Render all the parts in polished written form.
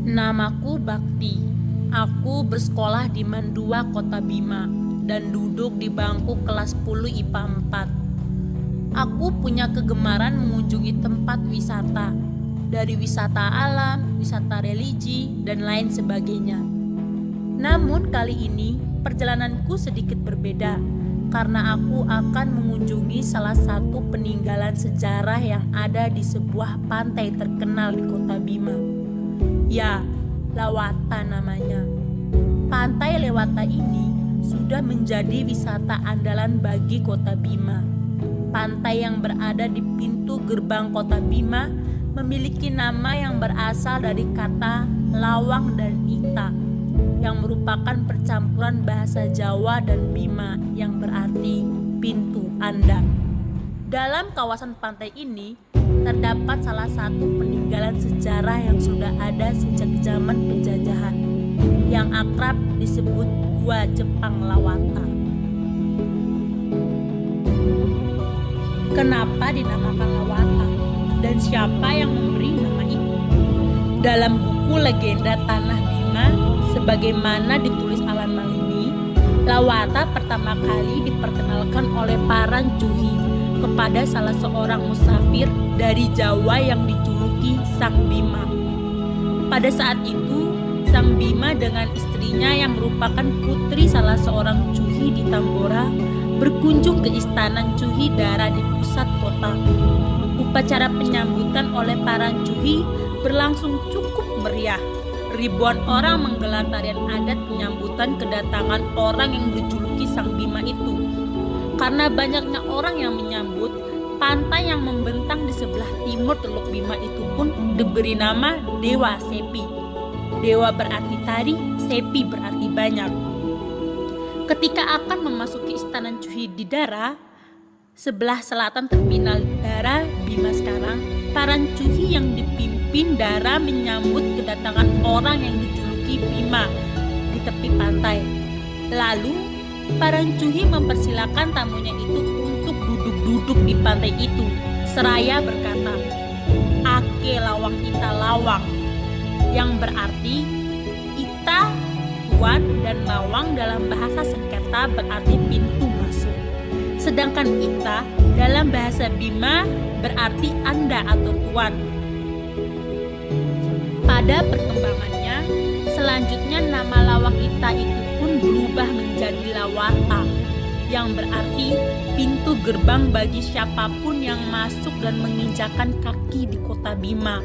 Namaku Bakti. Aku bersekolah di Mandua, Kota Bima, dan duduk di bangku kelas 10 IPA 4. Aku punya kegemaran mengunjungi tempat wisata, dari wisata alam, wisata religi, dan lain sebagainya. Namun kali ini perjalananku sedikit berbeda, karena aku akan mengunjungi salah satu peninggalan sejarah yang ada di sebuah pantai terkenal di Kota Bima. Ya, Lawata namanya. Pantai Lewata ini sudah menjadi wisata andalan bagi Kota Bima. Pantai yang berada di pintu gerbang Kota Bima memiliki nama yang berasal dari kata lawang dan ita, yang merupakan percampuran bahasa Jawa dan Bima yang berarti pintu anda. Dalam kawasan pantai ini terdapat salah satu peninggalan sejarah yang sudah ada sejak zaman penjajahan, yang akrab disebut Gua Jepang Lawata. Kenapa dinamakan Lawata dan siapa yang memberi nama itu? Dalam buku legenda Tanah Bima sebagaimana ditulis Alan Malini, Lawata pertama kali diperkenalkan oleh Parancuhi kepada salah seorang musafir dari Jawa yang dijuluki Sang Bima. Pada saat itu, Sang Bima dengan istrinya yang merupakan putri salah seorang Cuhi di Tambora berkunjung ke istana Cuhi Dara di pusat kota. Upacara penyambutan oleh Parancuhi berlangsung cukup meriah. Ribuan orang menggelar tarian adat penyambutan kedatangan orang yang dijuluki Sang Bima itu. Karena banyaknya orang yang menyambut, pantai yang membentang di sebelah timur Teluk Bima itu pun diberi nama Dewa Sepi. Dewa berarti tari, Sepi berarti banyak. Ketika akan memasuki istana Cuhi di Dara, sebelah selatan terminal Dara Bima sekarang, Parancuhi yang dipimpin Dara menyambut kedatangan orang yang dijuluki Bima di tepi pantai. Lalu Parancuhi mempersilakan tamunya itu untuk duduk-duduk di pantai itu, seraya berkata, "Ake lawang ita lawang," yang berarti ita, tuan, dan lawang dalam bahasa sengketa berarti pintu masuk. Sedangkan ita dalam bahasa Bima berarti anda atau tuan. Pada perkembangannya, selanjutnya nama lawang ita itu pun berubah menjadi Lawata, yang berarti pintu gerbang bagi siapapun yang masuk dan menginjakan kaki di Kota Bima.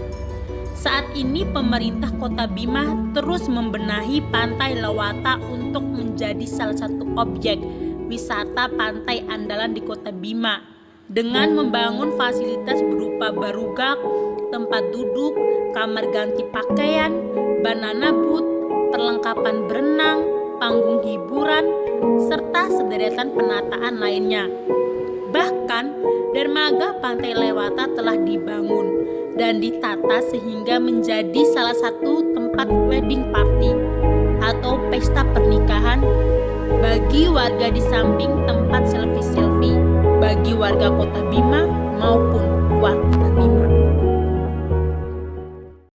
Saat ini pemerintah Kota Bima terus membenahi pantai Lawata untuk menjadi salah satu objek wisata pantai andalan di Kota Bima dengan membangun fasilitas berupa barugak, tempat duduk, kamar ganti pakaian, banana boat, perlengkapan berenang, panggung hiburan, serta sederetan penataan lainnya. Bahkan, dermaga pantai Lewata telah dibangun dan ditata sehingga menjadi salah satu tempat wedding party atau pesta pernikahan bagi warga di samping tempat selfie-selfie bagi warga Kota Bima maupun luar Kota Bima.